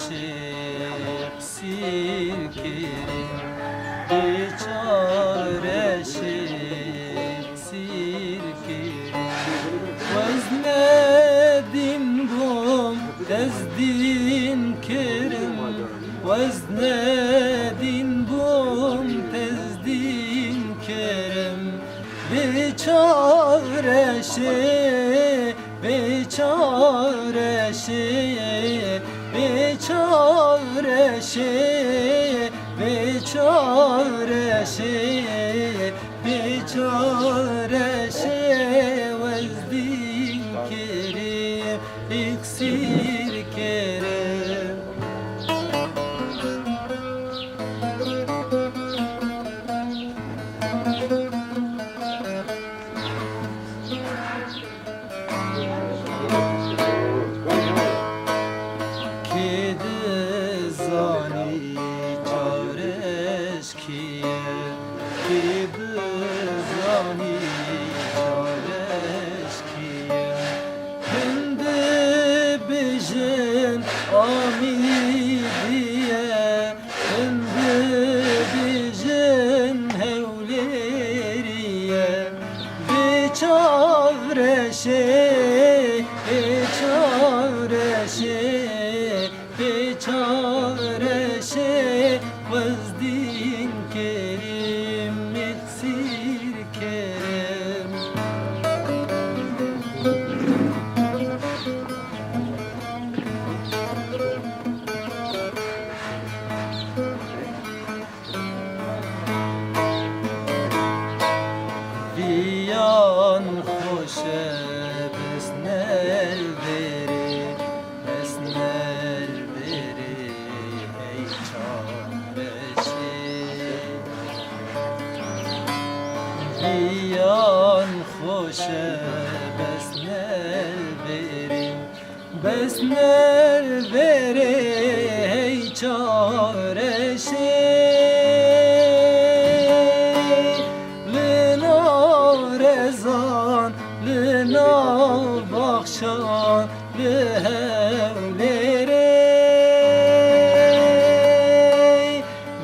Biçareşip sirkerim, biçareşip sirkerim. Veznedim gum tezdin kerim, veznedim gum tezdin kerim. Biçareşip, biçareşip, biçareşip, biçareşip, biçareşip. Vezdin kerim, iksir kerim. Zani çareşkiye, zani çareşkiye. Hindi bijin amidiye, hindi bijin hevleriye. Biçareşe, biçareşe, biçareşe. Vezdin kerim, iksir kerim. Viyan hoşe besnel veri, besnel veri ey çareşi. Viyan hoşe besnel veri, besnel veri ey çareşi. Rezan lina bakşan lehevleri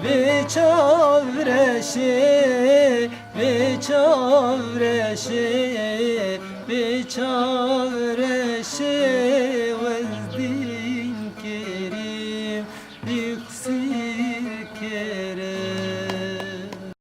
biçavreşi, biçavreşi, biçavreşi.